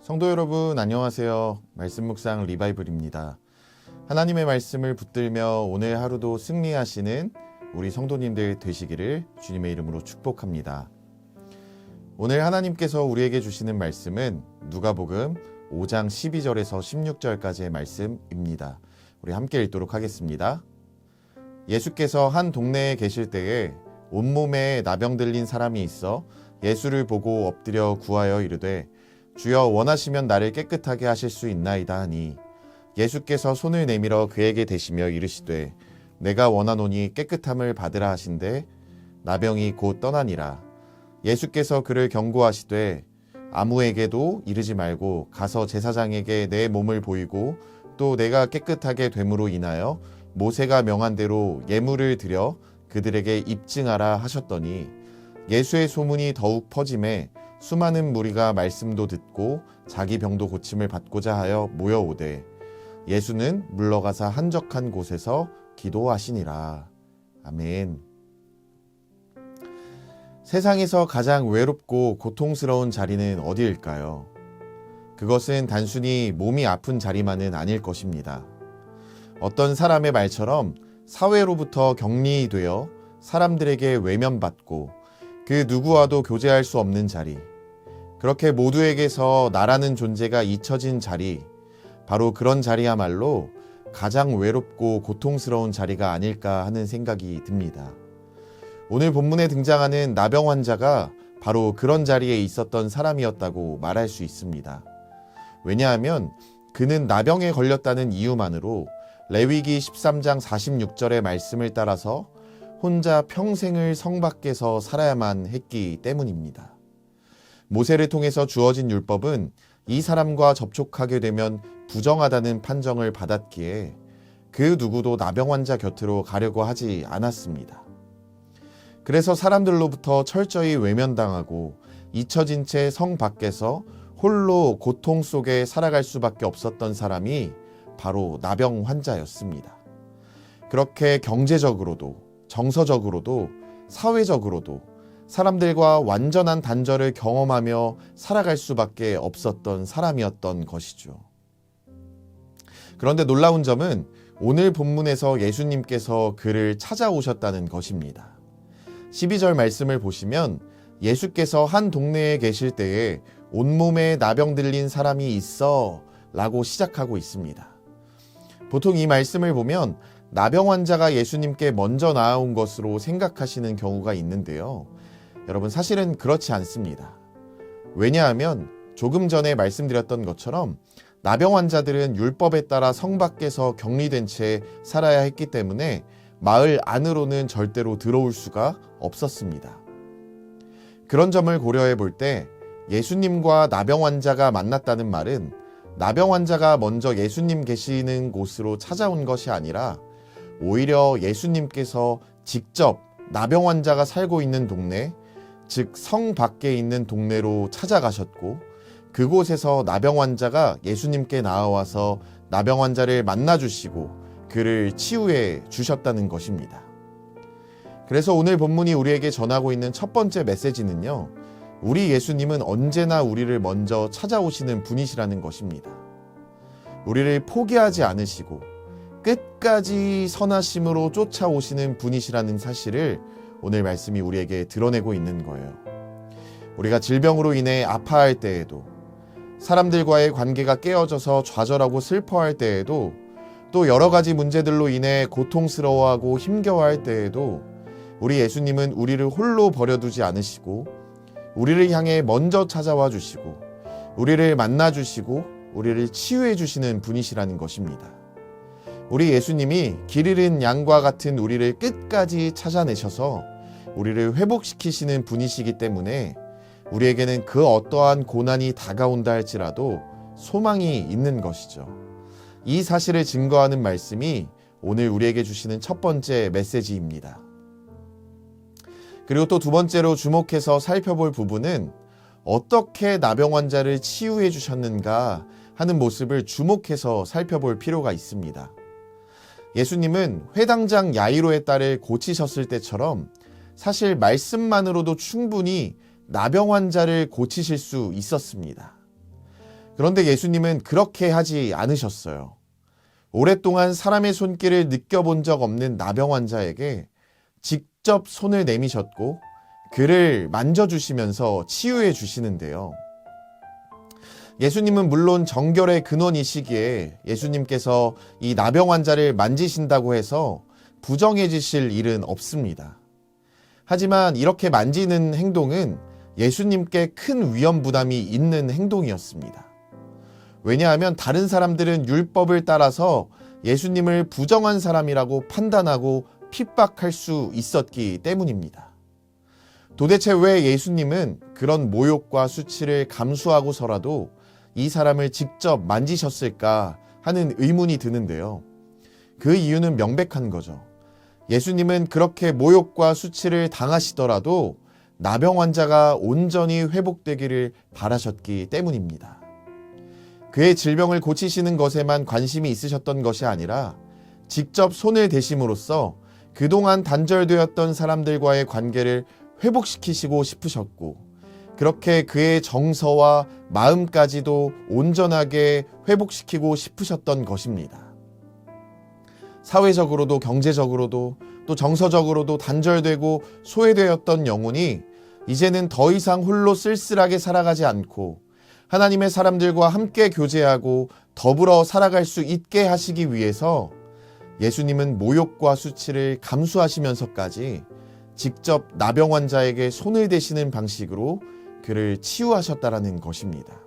성도 여러분 안녕하세요. 말씀 묵상 리바이블입니다. 하나님의 말씀을 붙들며 오늘 하루도 승리하시는 우리 성도님들 되시기를 주님의 이름으로 축복합니다. 오늘 하나님께서 우리에게 주시는 말씀은 누가복음 5장 12절에서 16절까지의 말씀입니다. 우리 함께 읽도록 하겠습니다. 예수께서 한 동네에 계실 때에 온몸에 나병 들린 사람이 있어 예수를 보고 엎드려 구하여 이르되 주여 원하시면 나를 깨끗하게 하실 수 있나이다 하니 예수께서 손을 내밀어 그에게 대시며 이르시되 내가 원하노니 깨끗함을 받으라 하신대 나병이 곧 떠나니라. 예수께서 그를 경고하시되 아무에게도 이르지 말고 가서 제사장에게 내 몸을 보이고 또 내가 깨끗하게 됨으로 인하여 모세가 명한 대로 예물을 드려 그들에게 입증하라 하셨더니 예수의 소문이 더욱 퍼짐에 수많은 무리가 말씀도 듣고 자기 병도 고침을 받고자 하여 모여오되 예수는 물러가사 한적한 곳에서 기도하시니라. 아멘. 세상에서 가장 외롭고 고통스러운 자리는 어디일까요? 그것은 단순히 몸이 아픈 자리만은 아닐 것입니다. 어떤 사람의 말처럼 사회로부터 격리되어 사람들에게 외면받고 그 누구와도 교제할 수 없는 자리, 그렇게 모두에게서 나라는 존재가 잊혀진 자리, 바로 그런 자리야말로 가장 외롭고 고통스러운 자리가 아닐까 하는 생각이 듭니다. 오늘 본문에 등장하는 나병 환자가 바로 그런 자리에 있었던 사람이었다고 말할 수 있습니다. 왜냐하면 그는 나병에 걸렸다는 이유만으로 레위기 13장 46절의 말씀을 따라서 혼자 평생을 성 밖에서 살아야만 했기 때문입니다. 모세를 통해서 주어진 율법은 이 사람과 접촉하게 되면 부정하다는 판정을 받았기에 그 누구도 나병 환자 곁으로 가려고 하지 않았습니다. 그래서 사람들로부터 철저히 외면당하고 잊혀진 채 성 밖에서 홀로 고통 속에 살아갈 수밖에 없었던 사람이 바로 나병 환자였습니다. 그렇게 경제적으로도 정서적으로도 사회적으로도 사람들과 완전한 단절을 경험하며 살아갈 수밖에 없었던 사람이었던 것이죠. 그런데 놀라운 점은 오늘 본문에서 예수님께서 그를 찾아오셨다는 것입니다. 12절 말씀을 보시면 예수께서 한 동네에 계실 때에 온몸에 나병 들린 사람이 있어 라고 시작하고 있습니다. 보통 이 말씀을 보면 나병 환자가 예수님께 먼저 나아온 것으로 생각하시는 경우가 있는데요. 여러분 사실은 그렇지 않습니다. 왜냐하면 조금 전에 말씀드렸던 것처럼 나병 환자들은 율법에 따라 성 밖에서 격리된 채 살아야 했기 때문에 마을 안으로는 절대로 들어올 수가 없었습니다. 그런 점을 고려해 볼 때 예수님과 나병 환자가 만났다는 말은 나병 환자가 먼저 예수님 계시는 곳으로 찾아온 것이 아니라 오히려 예수님께서 직접 나병 환자가 살고 있는 동네, 즉 성 밖에 있는 동네로 찾아가셨고 그곳에서 나병 환자가 예수님께 나와서 나병 환자를 만나주시고 그를 치유해 주셨다는 것입니다. 그래서 오늘 본문이 우리에게 전하고 있는 첫 번째 메시지는요, 우리 예수님은 언제나 우리를 먼저 찾아오시는 분이시라는 것입니다. 우리를 포기하지 않으시고 끝까지 선하심으로 쫓아오시는 분이시라는 사실을 오늘 말씀이 우리에게 드러내고 있는 거예요. 우리가 질병으로 인해 아파할 때에도, 사람들과의 관계가 깨어져서 좌절하고 슬퍼할 때에도, 또 여러 가지 문제들로 인해 고통스러워하고 힘겨워할 때에도 우리 예수님은 우리를 홀로 버려두지 않으시고 우리를 향해 먼저 찾아와 주시고 우리를 만나 주시고 우리를 치유해 주시는 분이시라는 것입니다. 우리 예수님이 길 잃은 양과 같은 우리를 끝까지 찾아내셔서 우리를 회복시키시는 분이시기 때문에 우리에게는 그 어떠한 고난이 다가온다 할지라도 소망이 있는 것이죠. 이 사실을 증거하는 말씀이 오늘 우리에게 주시는 첫 번째 메시지입니다. 그리고 또 두 번째로 주목해서 살펴볼 부분은 어떻게 나병 환자를 치유해 주셨는가 하는 모습을 주목해서 살펴볼 필요가 있습니다. 예수님은 회당장 야이로의 딸을 고치셨을 때처럼 사실 말씀만으로도 충분히 나병 환자를 고치실 수 있었습니다. 그런데 예수님은 그렇게 하지 않으셨어요. 오랫동안 사람의 손길을 느껴본 적 없는 나병 환자에게 직접 손을 내미셨고 그를 만져주시면서 치유해 주시는데요. 예수님은 물론 정결의 근원이시기에 예수님께서 이 나병 환자를 만지신다고 해서 부정해지실 일은 없습니다. 하지만 이렇게 만지는 행동은 예수님께 큰 위험 부담이 있는 행동이었습니다. 왜냐하면 다른 사람들은 율법을 따라서 예수님을 부정한 사람이라고 판단하고 핍박할 수 있었기 때문입니다. 도대체 왜 예수님은 그런 모욕과 수치를 감수하고서라도 이 사람을 직접 만지셨을까 하는 의문이 드는데요. 그 이유는 명백한 거죠. 예수님은 그렇게 모욕과 수치를 당하시더라도 나병 환자가 온전히 회복되기를 바라셨기 때문입니다. 그의 질병을 고치시는 것에만 관심이 있으셨던 것이 아니라 직접 손을 대심으로써 그동안 단절되었던 사람들과의 관계를 회복시키시고 싶으셨고, 그렇게 그의 정서와 마음까지도 온전하게 회복시키고 싶으셨던 것입니다. 사회적으로도 경제적으로도 또 정서적으로도 단절되고 소외되었던 영혼이 이제는 더 이상 홀로 쓸쓸하게 살아가지 않고 하나님의 사람들과 함께 교제하고 더불어 살아갈 수 있게 하시기 위해서 예수님은 모욕과 수치를 감수하시면서까지 직접 나병 환자에게 손을 대시는 방식으로 그를 치유하셨다라는 것입니다.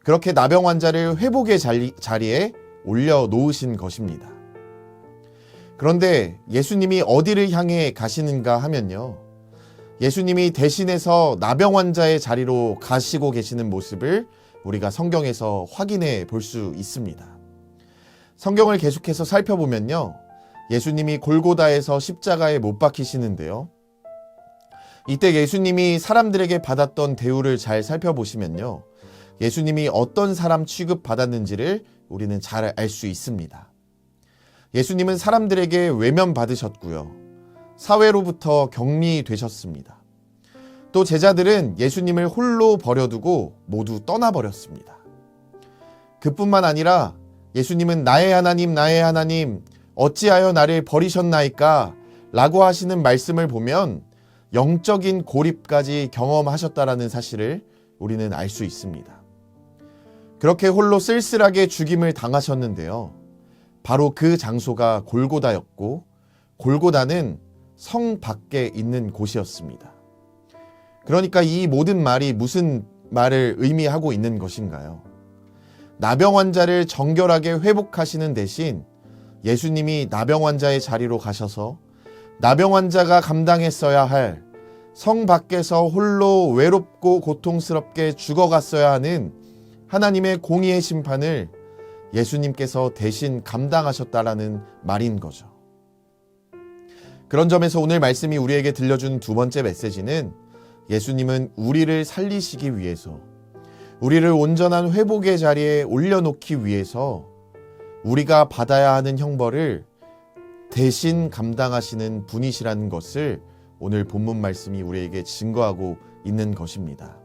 그렇게 나병 환자를 회복의 자리에 올려놓으신 것입니다. 그런데 예수님이 어디를 향해 가시는가 하면요, 예수님이 대신해서 나병 환자의 자리로 가시고 계시는 모습을 우리가 성경에서 확인해 볼 수 있습니다. 성경을 계속해서 살펴보면요, 예수님이 골고다에서 십자가에 못 박히시는데요, 이때 예수님이 사람들에게 받았던 대우를 잘 살펴보시면요, 예수님이 어떤 사람 취급받았는지를 우리는 잘 알 수 있습니다. 예수님은 사람들에게 외면받으셨고요, 사회로부터 격리되셨습니다. 또 제자들은 예수님을 홀로 버려두고 모두 떠나버렸습니다. 그뿐만 아니라 예수님은 나의 하나님 어찌하여 나를 버리셨나이까 라고 하시는 말씀을 보면 영적인 고립까지 경험하셨다라는 사실을 우리는 알 수 있습니다. 그렇게 홀로 쓸쓸하게 죽임을 당하셨는데요, 바로 그 장소가 골고다였고, 골고다는 성 밖에 있는 곳이었습니다. 그러니까 이 모든 말이 무슨 말을 의미하고 있는 것인가요? 나병 환자를 정결하게 회복하시는 대신 예수님이 나병 환자의 자리로 가셔서 나병 환자가 감당했어야 할 성 밖에서 홀로 외롭고 고통스럽게 죽어갔어야 하는 하나님의 공의의 심판을 예수님께서 대신 감당하셨다라는 말인 거죠. 그런 점에서 오늘 말씀이 우리에게 들려준 두 번째 메시지는, 예수님은 우리를 살리시기 위해서, 우리를 온전한 회복의 자리에 올려놓기 위해서 우리가 받아야 하는 형벌을 대신 감당하시는 분이시라는 것을 오늘 본문 말씀이 우리에게 증거하고 있는 것입니다.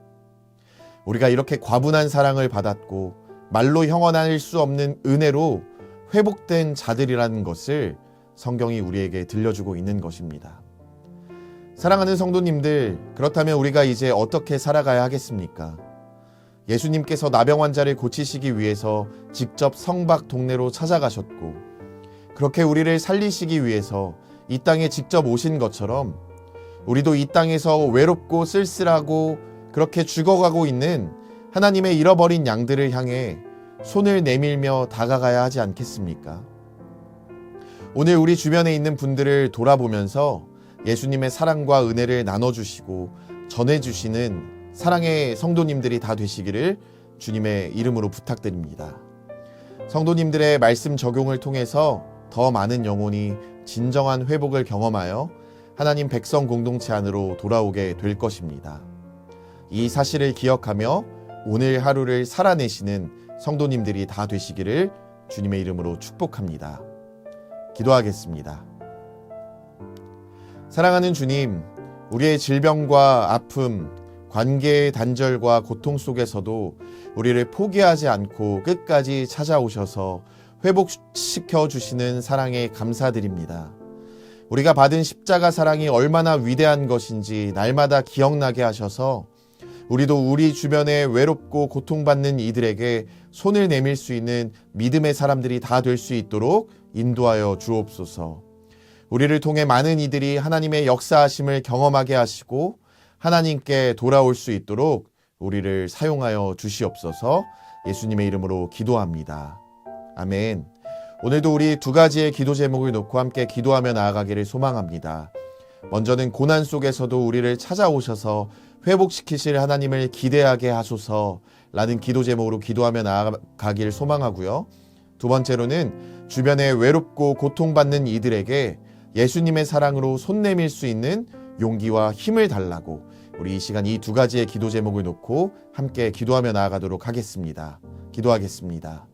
우리가 이렇게 과분한 사랑을 받았고 말로 형언할 수 없는 은혜로 회복된 자들이라는 것을 성경이 우리에게 들려주고 있는 것입니다. 사랑하는 성도님들, 그렇다면 우리가 이제 어떻게 살아가야 하겠습니까? 예수님께서 나병 환자를 고치시기 위해서 직접 성 밖 동네로 찾아가셨고, 그렇게 우리를 살리시기 위해서 이 땅에 직접 오신 것처럼 우리도 이 땅에서 외롭고 쓸쓸하고 그렇게 죽어가고 있는 하나님의 잃어버린 양들을 향해 손을 내밀며 다가가야 하지 않겠습니까? 오늘 우리 주변에 있는 분들을 돌아보면서 예수님의 사랑과 은혜를 나눠주시고 전해주시는 사랑의 성도님들이 다 되시기를 주님의 이름으로 부탁드립니다. 성도님들의 말씀 적용을 통해서 더 많은 영혼이 진정한 회복을 경험하여 하나님 백성 공동체 안으로 돌아오게 될 것입니다. 이 사실을 기억하며 오늘 하루를 살아내시는 성도님들이 다 되시기를 주님의 이름으로 축복합니다. 기도하겠습니다. 사랑하는 주님, 우리의 질병과 아픔, 관계의 단절과 고통 속에서도 우리를 포기하지 않고 끝까지 찾아오셔서 회복시켜 주시는 사랑에 감사드립니다. 우리가 받은 십자가 사랑이 얼마나 위대한 것인지 날마다 기억나게 하셔서 우리도 우리 주변에 외롭고 고통받는 이들에게 손을 내밀 수 있는 믿음의 사람들이 다 될 수 있도록 인도하여 주옵소서. 우리를 통해 많은 이들이 하나님의 역사하심을 경험하게 하시고 하나님께 돌아올 수 있도록 우리를 사용하여 주시옵소서. 예수님의 이름으로 기도합니다. 아멘. 오늘도 우리 두 가지의 기도 제목을 놓고 함께 기도하며 나아가기를 소망합니다. 먼저는 고난 속에서도 우리를 찾아오셔서 회복시키실 하나님을 기대하게 하소서라는 기도 제목으로 기도하며 나아가기를 소망하고요. 두 번째로는 주변에 외롭고 고통받는 이들에게 예수님의 사랑으로 손 내밀 수 있는 용기와 힘을 달라고 우리 이 시간 이 두 가지의 기도 제목을 놓고 함께 기도하며 나아가도록 하겠습니다. 기도하겠습니다.